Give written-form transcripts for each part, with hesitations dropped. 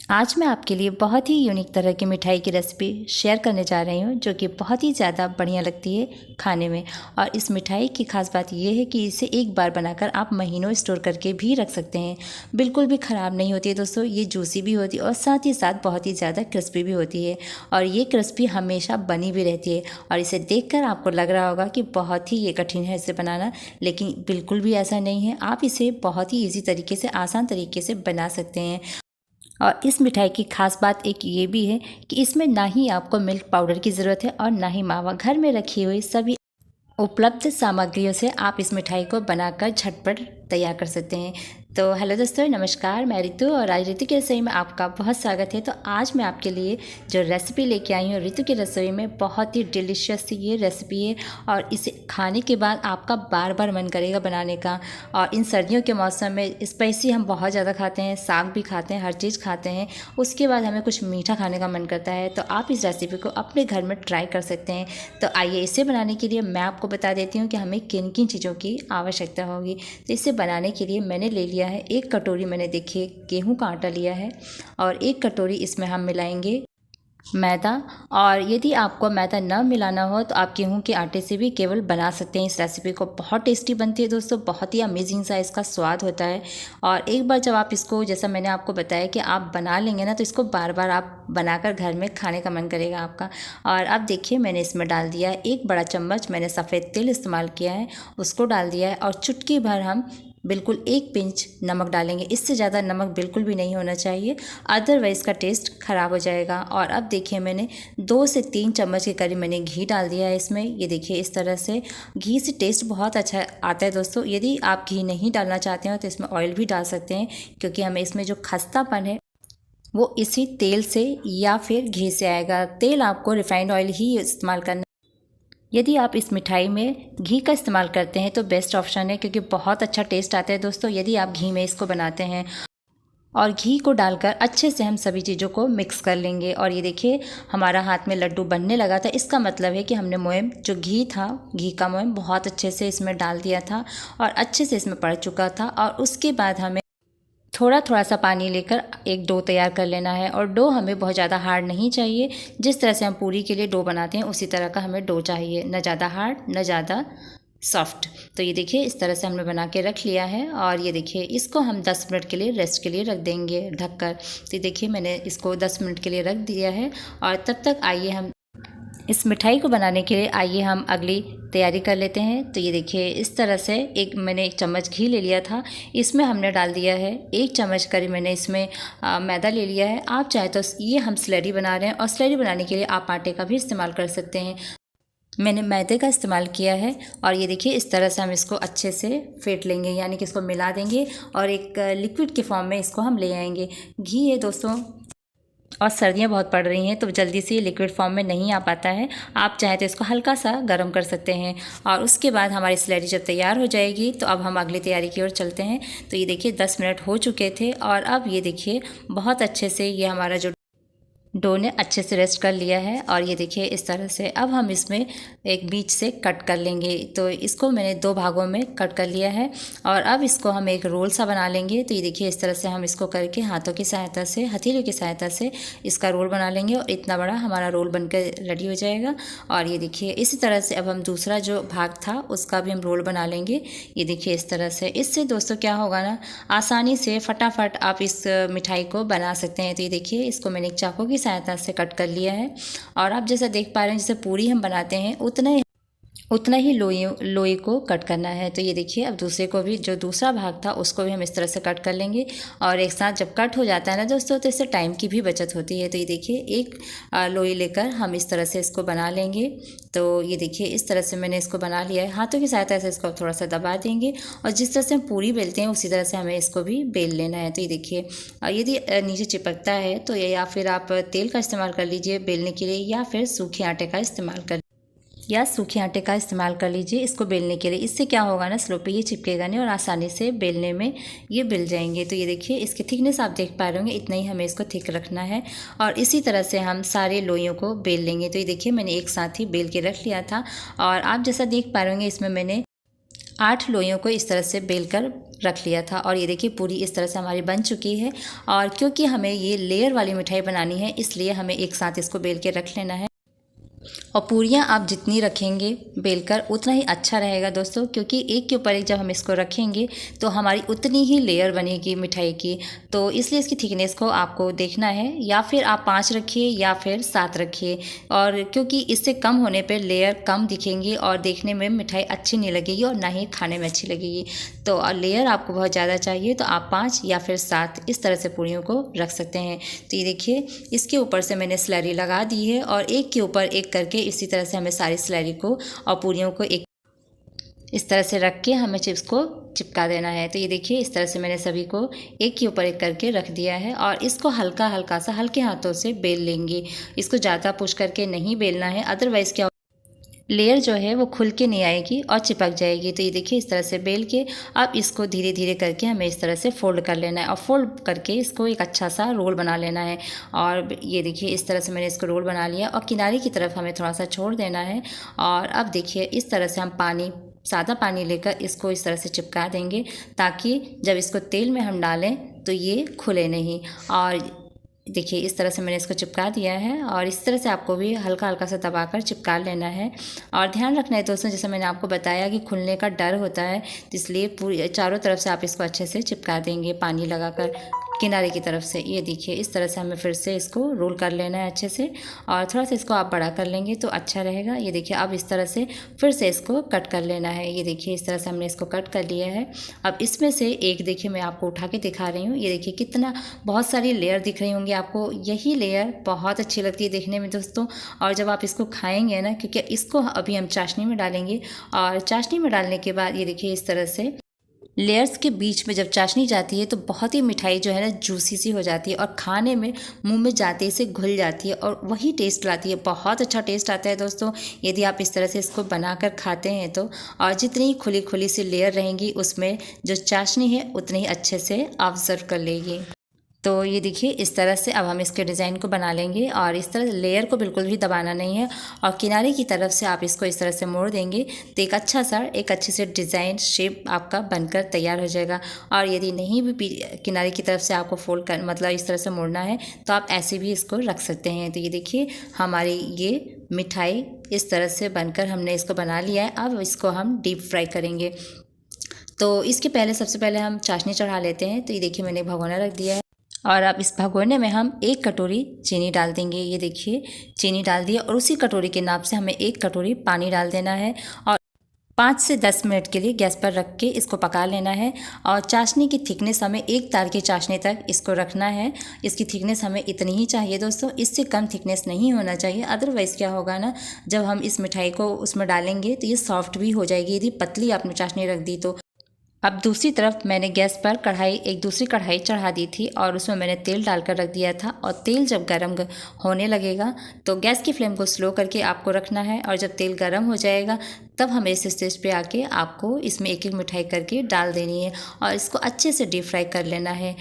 आज मैं आपके लिए बहुत ही यूनिक तरह की मिठाई की रेसिपी शेयर करने जा रही हूँ, जो कि बहुत ही ज़्यादा बढ़िया लगती है खाने में। और इस मिठाई की खास बात ये है कि इसे एक बार बनाकर आप महीनों स्टोर करके भी रख सकते हैं। बिल्कुल भी ख़राब नहीं होती है दोस्तों, ये जूसी भी होती है और साथ ही साथ बहुत ही ज़्यादा क्रिस्पी भी होती है। और ये क्रिस्पी हमेशा बनी भी रहती है। और इसे देखकर आपको लग रहा होगा कि बहुत ही ये कठिन है इसे बनाना, लेकिन बिल्कुल भी ऐसा नहीं है। आप इसे बहुत ही ईजी तरीके से, आसान तरीके से बना सकते हैं। और इस मिठाई की खास बात एक ये भी है कि इसमें ना ही आपको मिल्क पाउडर की ज़रूरत है और ना ही मावा। घर में रखी हुई सभी उपलब्ध सामग्रियों से आप इस मिठाई को बनाकर झटपट तैयार कर सकते हैं। तो हेलो दोस्तों, नमस्कार, मैं रितु और आज रितु की रसोई में आपका बहुत स्वागत है। तो आज मैं आपके लिए जो रेसिपी लेके आई हूँ रितु की रसोई में, बहुत ही डिलीशियस सी ये रेसिपी है। और इसे खाने के बाद आपका बार बार मन करेगा बनाने का। और इन सर्दियों के मौसम में स्पाइसी हम बहुत ज़्यादा खाते हैं, साग भी खाते हैं, हर चीज़ खाते हैं। उसके बाद हमें कुछ मीठा खाने का मन करता है, तो आप इस रेसिपी को अपने घर में ट्राई कर सकते हैं। तो आइए, इसे बनाने के लिए मैं आपको बता देती हूँ कि हमें किन किन चीज़ों की आवश्यकता होगी। तो इसे बनाने के लिए मैंने ले लिया है 1 कटोरी, मैंने देखिए गेहूं का आटा लिया है। और 1 कटोरी इसमें हम मिलाएंगे मैदा। और यदि आपको मैदा न मिलाना हो तो आप गेहूं के आटे से भी केवल बना सकते हैं इस रेसिपी को। बहुत टेस्टी बनती है दोस्तों, बहुत ही अमेजिंग सा इसका स्वाद होता है। और एक बार जब आप इसको, जैसा मैंने आपको बताया कि आप बना लेंगे ना, तो इसको बार बार आप बनाकर घर में खाने का मन करेगा आपका। और अब देखिए, मैंने इसमें डाल दिया है 1 बड़ा चम्मच, मैंने सफ़ेद तिल इस्तेमाल किया है, उसको डाल दिया है। और चुटकी भर हम बिल्कुल 1 पिंच नमक डालेंगे। इससे ज़्यादा नमक बिल्कुल भी नहीं होना चाहिए, अदरवाइज़ का टेस्ट ख़राब हो जाएगा। और अब देखिए, मैंने 2 से 3 चम्मच के करीब मैंने घी डाल दिया है इसमें। ये देखिए, इस तरह से घी से टेस्ट बहुत अच्छा आता है दोस्तों। यदि आप घी नहीं डालना चाहते हो तो इसमें ऑयल भी डाल सकते हैं, क्योंकि हमें इसमें जो खस्तापन है वो इसी तेल से या फिर घी से आएगा। तेल आपको रिफाइंड ऑयल ही इस्तेमाल करना। यदि आप इस मिठाई में घी का इस्तेमाल करते हैं तो बेस्ट ऑप्शन है, क्योंकि बहुत अच्छा टेस्ट आता है दोस्तों यदि आप घी में इसको बनाते हैं। और घी को डालकर अच्छे से हम सभी चीज़ों को मिक्स कर लेंगे। और ये देखिए, हमारा हाथ में लड्डू बनने लगा था। इसका मतलब है कि हमने मोयम, जो घी था, घी का मोयम बहुत अच्छे से इसमें डाल दिया था और अच्छे से इसमें पड़ चुका था। और उसके बाद हमें थोड़ा थोड़ा सा पानी लेकर एक डो तैयार कर लेना है। और डो हमें बहुत ज़्यादा हार्ड नहीं चाहिए। जिस तरह से हम पूरी के लिए डो बनाते हैं उसी तरह का हमें डो चाहिए, न ज़्यादा हार्ड न ज़्यादा सॉफ्ट। तो ये देखिए, इस तरह से हमने बना के रख लिया है। और ये देखिए, इसको हम 10 मिनट के लिए रेस्ट के लिए रख देंगे ढककर। तो ये देखिए, मैंने इसको 10 मिनट के लिए रख दिया है। और तब तक आइए, हम इस मिठाई को बनाने के लिए आइए हम अगली तैयारी कर लेते हैं। तो ये देखिए, इस तरह से मैंने 1 चम्मच घी ले लिया था, इसमें हमने डाल दिया है 1 चम्मच करीब मैंने इसमें मैदा ले लिया है। आप चाहे तो, ये हम स्लरी बना रहे हैं और स्लरी बनाने के लिए आप आटे का भी इस्तेमाल कर सकते हैं। मैंने मैदे का इस्तेमाल किया है। और ये देखिए, इस तरह से हम इसको अच्छे से फेंट लेंगे, यानी कि इसको मिला देंगे और एक लिक्विड के फॉर्म में इसको हम ले आएंगे। घी है दोस्तों, और सर्दियाँ बहुत पड़ रही हैं, तो जल्दी से ये लिक्विड फॉर्म में नहीं आ पाता है। आप चाहें तो इसको हल्का सा गर्म कर सकते हैं। और उसके बाद हमारी स्लैरी जब तैयार हो जाएगी तो अब हम अगली तैयारी की ओर चलते हैं। तो ये देखिए, 10 मिनट हो चुके थे और अब ये देखिए, बहुत अच्छे से ये हमारा जो डो ने अच्छे से रेस्ट कर लिया है। और ये देखिए, इस तरह से अब हम इसमें एक बीच से कट कर लेंगे। तो इसको मैंने 2 भागों में कट कर लिया है। और अब इसको हम एक रोल सा बना लेंगे। तो ये देखिए, इस तरह से हम इसको करके हाथों की सहायता से, हथेलियों की सहायता से इसका रोल बना लेंगे और इतना बड़ा हमारा रोल बनकर रेडी हो जाएगा। और ये देखिए, इसी तरह से अब हम दूसरा जो भाग था उसका भी हम रोल बना लेंगे। ये देखिए, इस तरह से। इससे दोस्तों क्या होगा ना, आसानी से फटाफट आप इस मिठाई को बना सकते हैं। तो ये देखिए, इसको मैंने एक चाकू की सहायता से कट कर लिया है। और आप जैसा देख पा रहे हैं, जैसे पूरी हम बनाते हैं उतना ही लोई को कट करना है। तो ये देखिए, अब दूसरे को भी, जो दूसरा भाग था उसको भी हम इस तरह से कट कर लेंगे। और एक साथ जब कट हो जाता है ना दोस्तों, तो इससे टाइम की भी बचत होती है। तो ये देखिए, एक लोई लेकर हम इस तरह से इसको बना लेंगे। तो ये देखिए, इस तरह से मैंने इसको बना लिया है। हाथों की सहायता से इसको थोड़ा सा दबा देंगे और जिस तरह से हम पूरी बेलते हैं उसी तरह से हमें इसको भी बेल लेना है। तो ये देखिए, यदि नीचे चिपकता है तो या फिर आप तेल का इस्तेमाल कर लीजिए बेलने के लिए, या फिर सूखे आटे का इस्तेमाल कर लीजिए इसको बेलने के लिए। इससे क्या होगा ना, स्लो पे ये चिपकेगा नहीं और आसानी से बेलने में ये बेल जाएंगे। तो ये देखिए, इसकी थिकनेस आप देख पा रहे होंगे, इतना ही हमें इसको थिक रखना है। और इसी तरह से हम सारे लोइयों को बेल लेंगे। तो ये देखिए, मैंने एक साथ ही बेल के रख लिया था। और आप जैसा देख पा रहे होंगे, इसमें मैंने 8 लोइयों को इस तरह से बेलकर रख लिया था। और ये देखिए पूरी इस तरह से हमारी बन चुकी है। और क्योंकि हमें ये लेयर वाली मिठाई बनानी है, इसलिए हमें एक साथ इसको बेल के रख लेना है। और पूरियाँ आप जितनी रखेंगे बेलकर उतना ही अच्छा रहेगा दोस्तों, क्योंकि एक के ऊपर एक जब हम इसको रखेंगे तो हमारी उतनी ही लेयर बनेगी मिठाई की। तो इसलिए इसकी थिकनेस को आपको देखना है, या फिर आप 5 रखिए या फिर 7 रखिए। और क्योंकि इससे कम होने पर लेयर कम दिखेंगी और देखने में मिठाई अच्छी नहीं लगेगी और ना ही खाने में अच्छी लगेगी। तो लेयर आपको बहुत ज़्यादा चाहिए तो आप 5 या फिर 7 इस तरह से पूरियों को रख सकते हैं। तो ये देखिए इसके ऊपर से मैंने स्लरी लगा दी है और एक के ऊपर एक करके इसी तरह से हमें सारी स्लरी को और पूरियों को एक इस तरह से रख के हमें चिप्स को चिपका देना है। तो ये देखिए इस तरह से मैंने सभी को एक के ऊपर एक करके रख दिया है और इसको हल्का हल्का सा हल्के हाथों से बेल लेंगे। इसको ज़्यादा पुश करके नहीं बेलना है, अदरवाइज़ क्या लेयर जो है वो खुल के नहीं आएगी और चिपक जाएगी। तो ये देखिए इस तरह से बेल के अब इसको धीरे धीरे करके हमें इस तरह से फोल्ड कर लेना है और फोल्ड करके इसको एक अच्छा सा रोल बना लेना है। और ये देखिए इस तरह से मैंने इसको रोल बना लिया और किनारे की तरफ हमें थोड़ा सा छोड़ देना है। और अब देखिए इस तरह से हम सादा पानी लेकर इसको इस तरह से चिपका देंगे, ताकि जब इसको तेल में हम डालें तो ये खुले नहीं। और देखिए इस तरह से मैंने इसको चिपका दिया है और इस तरह से आपको भी हल्का हल्का सा दबाकर चिपका लेना है। और ध्यान रखना है दोस्तों, जैसे मैंने आपको बताया कि खुलने का डर होता है, तो इसलिए पूरी चारों तरफ से आप इसको अच्छे से चिपका देंगे पानी लगाकर किनारे की तरफ से। ये देखिए इस तरह से हमें फिर से इसको रोल कर लेना है अच्छे से और थोड़ा सा इसको आप बड़ा कर लेंगे तो अच्छा रहेगा। ये देखिए अब इस तरह से फिर से इसको कट कर लेना है। ये देखिए इस तरह से हमने इसको कट कर लिया है। अब इसमें से एक देखिए मैं आपको उठा के दिखा रही हूँ। ये देखिए कितना बहुत सारी लेयर दिख रही होंगी आपको। यही लेयर बहुत अच्छी लगती है देखने में दोस्तों। और जब आप इसको खाएंगे ना, क्योंकि इसको अभी हम चाशनी में डालेंगे और चाशनी में डालने के बाद ये देखिए इस तरह से लेयर्स के बीच में जब चाशनी जाती है तो बहुत ही मिठाई जो है ना जूसी सी हो जाती है और खाने में मुंह में जाते ही से घुल जाती है और वही टेस्ट लाती है। बहुत अच्छा टेस्ट आता है दोस्तों यदि आप इस तरह से इसको बनाकर खाते हैं तो। और जितनी खुली खुली सी लेयर रहेंगी उसमें जो चाशनी है उतनी ही अच्छे से ऑब्जर्व कर लेगी। तो ये देखिए इस तरह से अब हम इसके डिज़ाइन को बना लेंगे और इस तरह लेयर को बिल्कुल भी दबाना नहीं है और किनारे की तरफ से आप इसको इस तरह से मोड़ देंगे तो एक अच्छे से डिज़ाइन शेप आपका बनकर तैयार हो जाएगा। और यदि नहीं भी किनारे की तरफ से आपको फोल्ड कर मतलब इस तरह से मोड़ना है तो आप ऐसे भी इसको रख सकते हैं। तो ये देखिए हमारी ये मिठाई इस तरह से बनकर हमने इसको बना लिया है। अब इसको हम डीप फ्राई करेंगे। तो इसके पहले सबसे पहले हम चाशनी चढ़ा लेते हैं। तो ये देखिए मैंने भगोना रख दिया है और अब इस भगोने में हम 1 कटोरी चीनी डाल देंगे। ये देखिए चीनी डाल दिया और उसी कटोरी के नाप से हमें 1 कटोरी पानी डाल देना है और 5 से 10 मिनट के लिए गैस पर रख के इसको पका लेना है। और चाशनी की थिकनेस हमें 1 तार की चाशनी तक इसको रखना है। इसकी थिकनेस हमें इतनी ही चाहिए दोस्तों, इससे कम थिकनेस नहीं होना चाहिए। अदरवाइज़ क्या होगा ना, जब हम इस मिठाई को उसमें डालेंगे तो ये सॉफ्ट भी हो जाएगी यदि पतली आपने चाशनी रख दी तो। अब दूसरी तरफ मैंने गैस पर एक दूसरी कढ़ाई चढ़ा दी थी और उसमें मैंने तेल डालकर रख दिया था। और तेल जब गर्म होने लगेगा तो गैस की फ्लेम को स्लो करके आपको रखना है और जब तेल गर्म हो जाएगा तब हमें इस स्टेज पे आके आपको इसमें एक एक मिठाई करके डाल देनी है और इसको अच्छे से डीप फ्राई कर लेना है।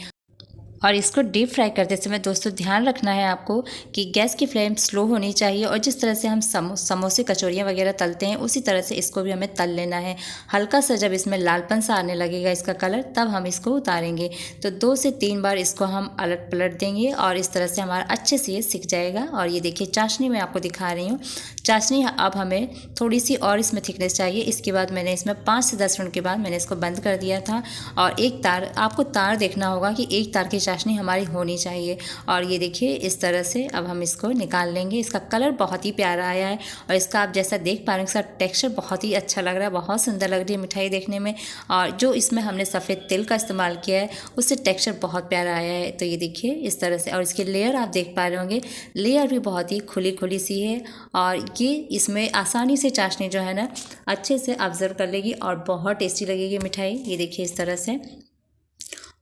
और इसको डीप फ्राई करते समय दोस्तों ध्यान रखना है आपको कि गैस की फ्लेम स्लो होनी चाहिए और जिस तरह से हम समोसे कचौरियाँ वगैरह तलते हैं उसी तरह से इसको भी हमें तल लेना है। हल्का सा जब इसमें लालपन सा आने लगेगा इसका कलर, तब हम इसको उतारेंगे। तो 2 से 3 बार इसको हम अलट पलट देंगे और इस तरह से हमारा अच्छे से ये सिक जाएगा। और ये देखिए चाशनी मैं आपको दिखा रही हूँ। चाशनी अब हमें थोड़ी सी और इसमें थिकनेस चाहिए। इसके बाद मैंने इसमें 5 से 10 मिनट के बाद मैंने इसको बंद कर दिया था और एक तार आपको तार देखना होगा कि एक तार की चाशनी हमारी होनी चाहिए। और ये देखिए इस तरह से अब हम इसको निकाल लेंगे। इसका कलर बहुत ही प्यारा आया है और इसका आप जैसा देख पा रहे हैं इसका टेक्सचर बहुत ही अच्छा लग रहा है, बहुत सुंदर लग रही है मिठाई देखने में। और जो इसमें हमने सफ़ेद तिल का इस्तेमाल किया है उससे टेक्सचर बहुत प्यारा आया है। तो ये देखिए इस तरह से, और इसकी लेयर आप देख पा रहे होंगे, लेयर भी बहुत ही खुली खुली सी है और ये इसमें आसानी से चाशनी जो है ना अच्छे से ऑब्जर्व कर लेगी और बहुत टेस्टी लगेगी मिठाई। ये देखिए इस तरह से।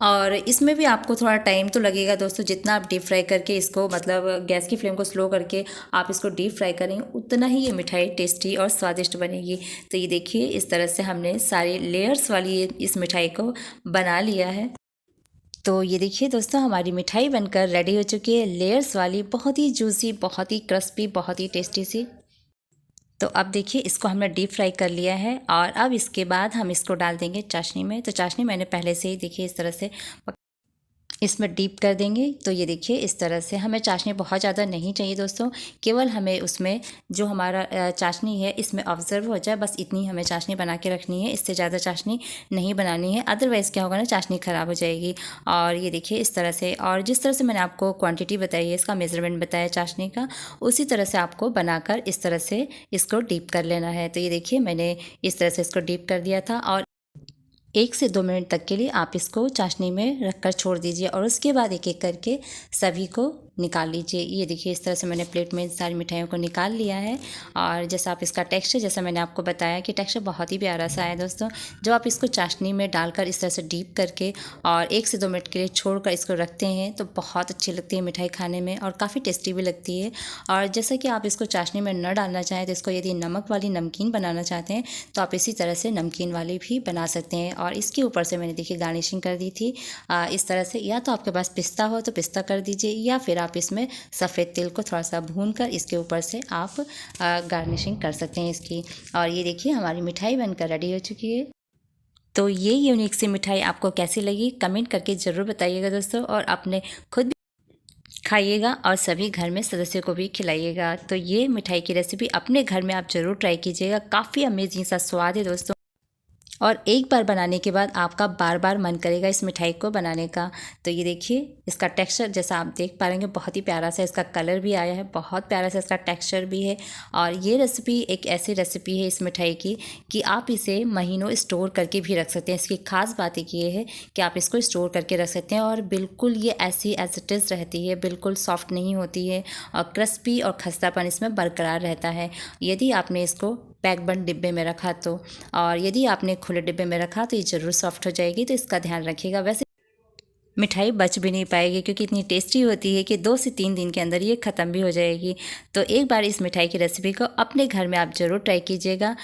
और इसमें भी आपको थोड़ा टाइम तो लगेगा दोस्तों, जितना आप डीप फ्राई करके इसको मतलब गैस की फ्लेम को स्लो करके आप इसको डीप फ्राई करेंगे उतना ही ये मिठाई टेस्टी और स्वादिष्ट बनेगी। तो ये देखिए इस तरह से हमने सारी लेयर्स वाली इस मिठाई को बना लिया है। तो ये देखिए दोस्तों हमारी मिठाई बनकर रेडी हो चुकी है, लेयर्स वाली, बहुत ही जूसी, बहुत ही क्रिस्पी, बहुत ही टेस्टी सी। तो अब देखिए इसको हमने डीप फ्राई कर लिया है और अब इसके बाद हम इसको डाल देंगे चाशनी में। तो चाशनी मैंने पहले से ही देखिए इस तरह से इसमें डीप कर देंगे। तो ये देखिए इस तरह से हमें चाशनी बहुत ज़्यादा नहीं चाहिए दोस्तों, केवल हमें उसमें जो हमारा चाशनी है इसमें ऑब्जर्व हो जाए, बस इतनी हमें चाशनी बना के रखनी है, इससे ज़्यादा चाशनी नहीं बनानी है, अदरवाइज़ क्या होगा ना, चाशनी ख़राब हो जाएगी। और ये देखिए इस तरह से, और जिस तरह से मैंने आपको क्वान्टिटी बताई है, इसका मेज़रमेंट बताया चाशनी का, उसी तरह से आपको बनाकर इस तरह से इसको डीप कर लेना है। तो ये देखिए मैंने इस तरह से इसको डीप कर दिया था और 1 से 2 मिनट तक के लिए आप इसको चाशनी में रखकर छोड़ दीजिए और उसके बाद एक एक करके सभी को निकाल लीजिए। ये देखिए इस तरह से मैंने प्लेट में सारी मिठाइयों को निकाल लिया है। और जैसा आप इसका टेक्सचर, जैसा मैंने आपको बताया कि टेक्सचर बहुत ही प्यारा सा है दोस्तों। जब आप इसको चाशनी में डालकर इस तरह से डीप करके और 1 से 2 मिनट के लिए छोड़कर इसको रखते हैं तो बहुत अच्छी लगती है मिठाई खाने में और काफ़ी टेस्टी भी लगती है। और जैसा कि आप इसको चाशनी में न डालना चाहें तो इसको यदि नमक वाली नमकीन बनाना चाहते हैं तो आप इसी तरह से नमकीन वाली भी बना सकते हैं। और इसके ऊपर से मैंने देखिए गार्निशिंग कर दी थी इस तरह से, या तो आपके पास पिस्ता हो तो पिस्ता कर दीजिए, या फिर आप इसमें सफ़ेद तिल को थोड़ा सा भूनकर इसके ऊपर से आप गार्निशिंग कर सकते हैं इसकी। और ये देखिए हमारी मिठाई बनकर रेडी हो चुकी है। तो ये यूनिक सी मिठाई आपको कैसी लगी कमेंट करके ज़रूर बताइएगा दोस्तों, और अपने खुद भी खाइएगा और सभी घर में सदस्यों को भी खिलाइएगा। तो ये मिठाई की रेसिपी अपने घर में आप ज़रूर ट्राई कीजिएगा, काफ़ी अमेजिंग सा स्वाद है दोस्तों, और एक बार बनाने के बाद आपका बार बार मन करेगा इस मिठाई को बनाने का। तो ये देखिए इसका टेक्सचर जैसा आप देख पा रहे हैं बहुत ही प्यारा सा इसका कलर भी आया है, बहुत प्यारा सा इसका टेक्सचर भी है। और ये रेसिपी एक ऐसी रेसिपी है इस मिठाई की कि आप इसे महीनों स्टोर करके भी रख सकते हैं। इसकी खास बात एक ये है कि आप इसको स्टोर करके रख सकते हैं और बिल्कुल ये ऐसी एज इट इज़ रहती है, बिल्कुल सॉफ्ट नहीं होती है और क्रिस्पी और खस्तापन इसमें बरकरार रहता है यदि आपने इसको पैक बंद डिब्बे में रखा तो। और यदि आपने खुले डिब्बे में रखा तो ये ज़रूर सॉफ्ट हो जाएगी, तो इसका ध्यान रखिएगा। वैसे मिठाई बच भी नहीं पाएगी क्योंकि इतनी टेस्टी होती है कि 2 से 3 दिन के अंदर ये ख़त्म भी हो जाएगी। तो एक बार इस मिठाई की रेसिपी को अपने घर में आप ज़रूर ट्राई कीजिएगा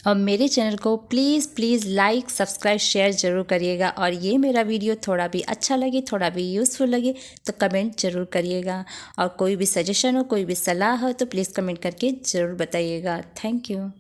और मेरे चैनल को प्लीज़ लाइक सब्सक्राइब शेयर ज़रूर करिएगा। और ये मेरा वीडियो थोड़ा भी अच्छा लगे, थोड़ा भी यूज़फुल लगे तो कमेंट ज़रूर करिएगा, और कोई भी सजेशन हो, कोई भी सलाह हो तो प्लीज़ कमेंट करके ज़रूर बताइएगा। Thank you.